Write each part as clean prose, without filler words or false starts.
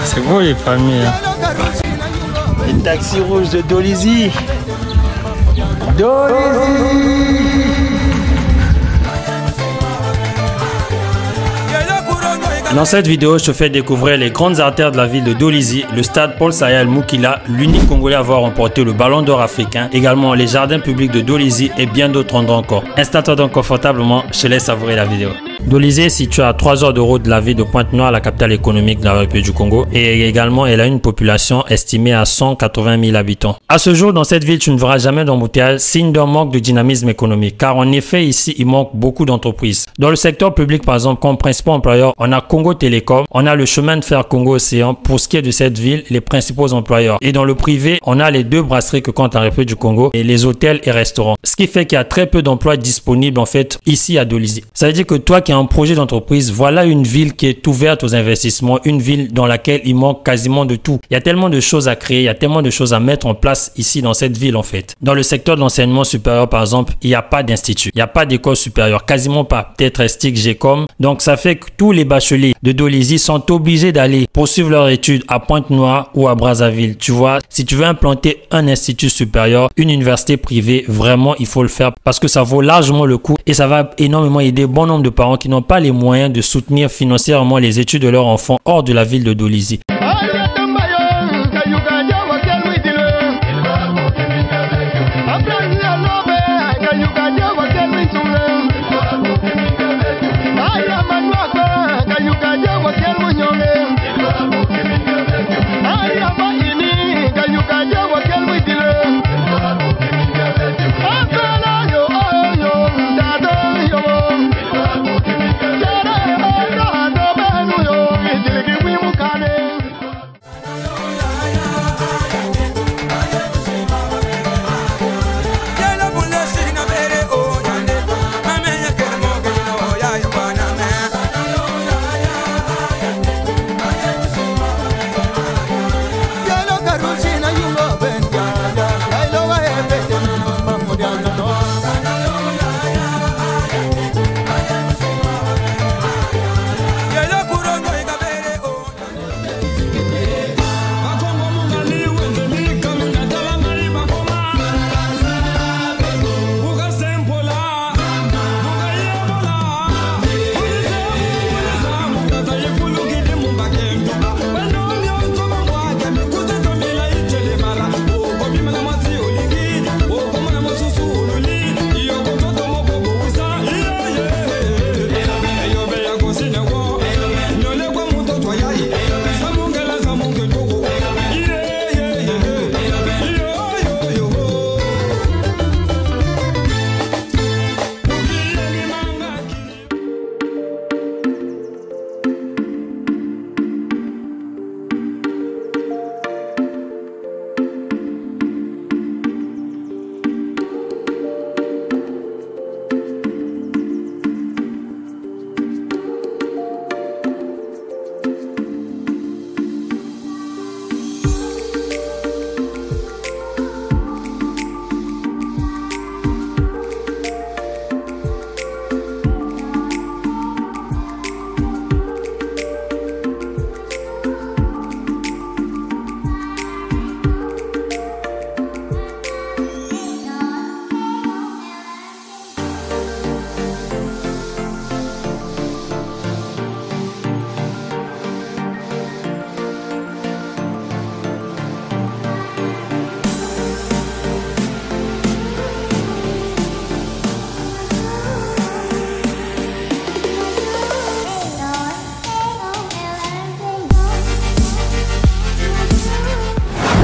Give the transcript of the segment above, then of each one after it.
C'est beau les familles. Les taxis rouges de Dolisie. Dans cette vidéo, je te fais découvrir les grandes artères de la ville de Dolisie, le stade Paul Sayal Moukila, l'unique Congolais à avoir remporté le Ballon d'Or africain, également les jardins publics de Dolisie et bien d'autres endroits encore. Installe-toi donc confortablement, je te laisse savourer la vidéo. Dolisie est située à 3 heures de route de la ville de Pointe-Noire, la capitale économique de la République du Congo, et également elle a une population estimée à 180 000 habitants. À ce jour, dans cette ville, tu ne verras jamais d'embouteillage, signe d'un manque de dynamisme économique, car en effet ici, il manque beaucoup d'entreprises. Dans le secteur public, par exemple, comme principal employeur, on a Congo Télécom, on a le chemin de fer Congo-Océan. Pour ce qui est de cette ville, les principaux employeurs. Et dans le privé, on a les 2 brasseries que compte la République du Congo et les hôtels et restaurants. Ce qui fait qu'il y a très peu d'emplois disponibles en fait ici à Dolisie. Ça veut dire que toi qui as un projet d'entreprise, voilà une ville qui est ouverte aux investissements, une ville dans laquelle il manque quasiment de tout. Il y a tellement de choses à créer, il y a tellement de choses à mettre en place ici dans cette ville en fait. Dans le secteur de l'enseignement supérieur par exemple, il n'y a pas d'institut, il n'y a pas d'école supérieure, quasiment pas. Peut-être STIC, GECOM. Donc ça fait que tous les bacheliers de Dolisie sont obligés d'aller poursuivre leurs études à Pointe-Noire ou à Brazzaville. Tu vois, si tu veux implanter un institut supérieur, une université privée, vraiment il faut le faire parce que ça vaut largement le coup et ça va énormément aider bon nombre de parents qui n'ont pas les moyens de soutenir financièrement les études de leurs enfants hors de la ville de Dolisie.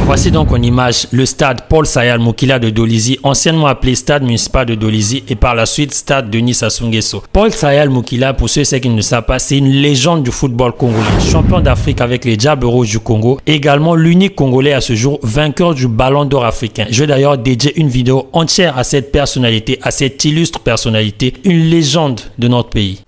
Voici donc en image le stade Paul Sayal Moukila de Dolisie, anciennement appelé stade municipal de Dolisie et par la suite stade Denis Sassou Nguesso. Paul Sayal Moukila, pour ceux qui ne le savent pas, c'est une légende du football congolais, champion d'Afrique avec les Diables Rouges du Congo, également l'unique Congolais à ce jour vainqueur du Ballon d'Or africain. Je vais d'ailleurs dédier une vidéo entière à cette personnalité, à cette illustre personnalité, une légende de notre pays.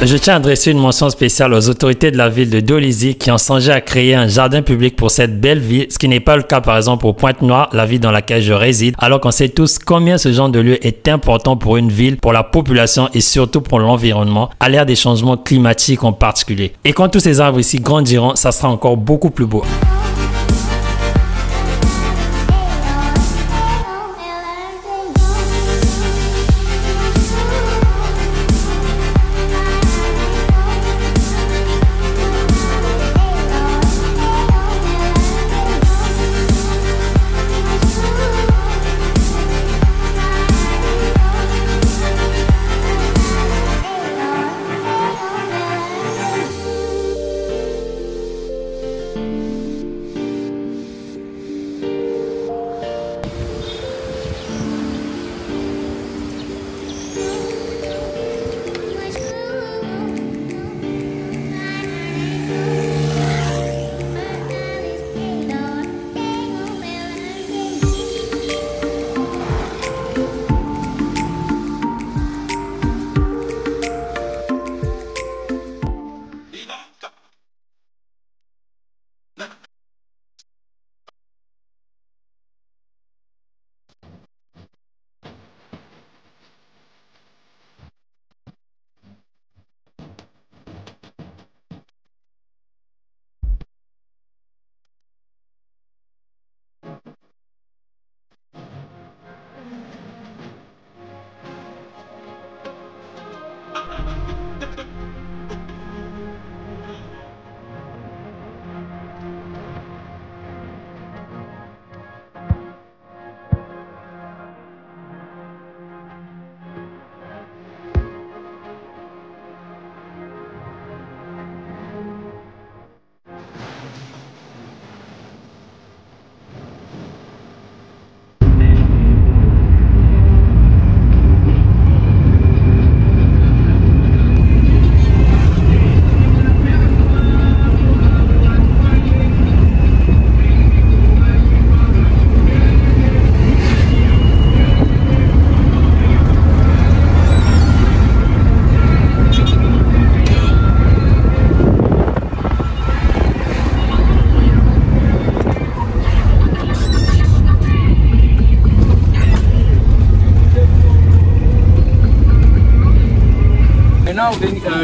Je tiens à adresser une mention spéciale aux autorités de la ville de Dolisie qui ont songé à créer un jardin public pour cette belle ville, ce qui n'est pas le cas par exemple pour Pointe-Noire, la ville dans laquelle je réside, alors qu'on sait tous combien ce genre de lieu est important pour une ville, pour la population et surtout pour l'environnement, à l'ère des changements climatiques en particulier. Et quand tous ces arbres ici grandiront, ça sera encore beaucoup plus beau.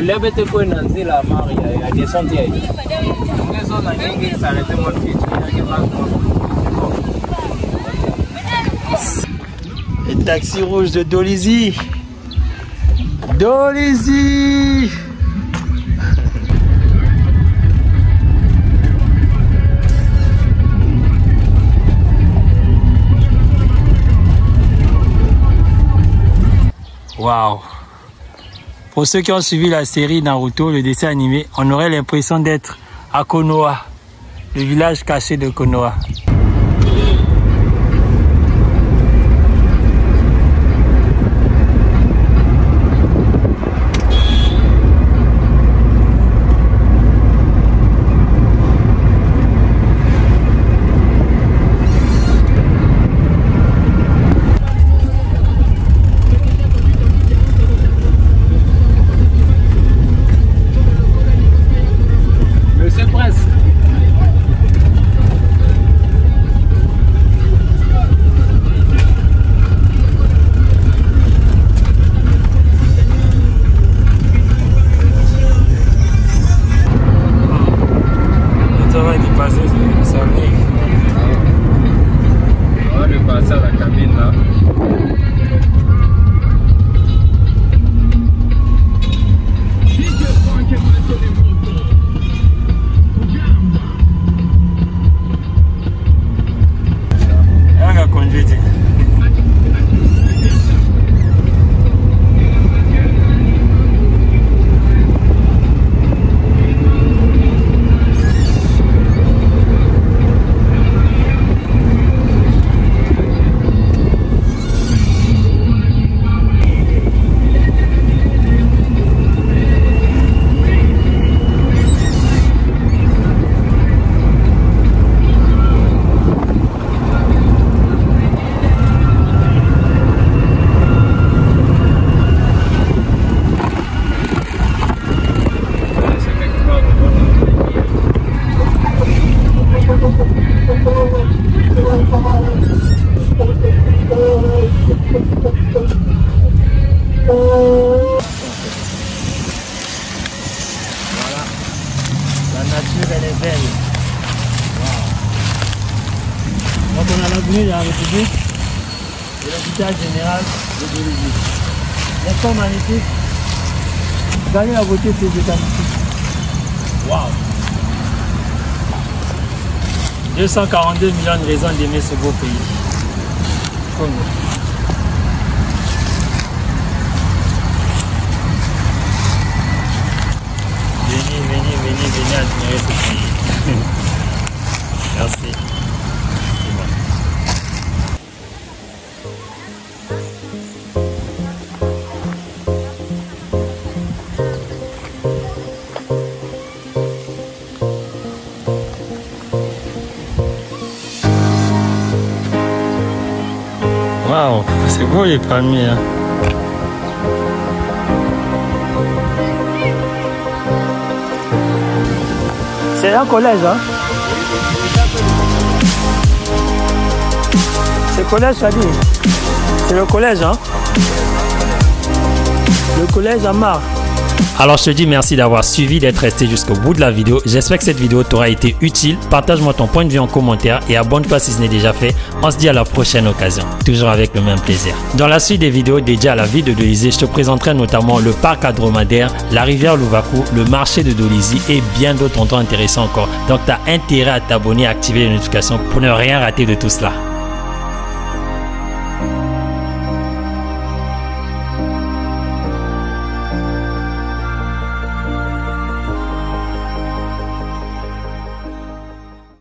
Lebete kwa nanzi la mari ya descente ya hiyo. Ngezo na nyingi sarete mwaficho ya Les taxis rouges de Dolisie. Dolisie. Waouh! Pour ceux qui ont suivi la série Naruto, le dessin animé, on aurait l'impression d'être à Konoha, le village caché de Konoha. Voilà, la nature elle est belle. Wow. Donc on a l'avenue de la République et l'hôpital général de Dolisie. N'est-ce pas magnifique? Vous allez la beauté de ces établissements. Waouh! 242 millions de raisons d'aimer ce beau pays. Congo. Venez admirer ce pays. Merci. Waouh, c'est beau les palmiers. Hein. C'est un collège, hein? C'est collège, ça dit. C'est le collège, hein? Le collège à Mar. Alors je te dis merci d'avoir suivi, d'être resté jusqu'au bout de la vidéo. J'espère que cette vidéo t'aura été utile. Partage-moi ton point de vue en commentaire et abonne-toi si ce n'est déjà fait. On se dit à la prochaine occasion, toujours avec le même plaisir. Dans la suite des vidéos dédiées à la ville de Dolisie, je te présenterai notamment le parc à dromadaire, la rivière Louvakou, le marché de Dolisie et bien d'autres endroits intéressants encore. Donc tu as intérêt à t'abonner et à activer les notifications pour ne rien rater de tout cela.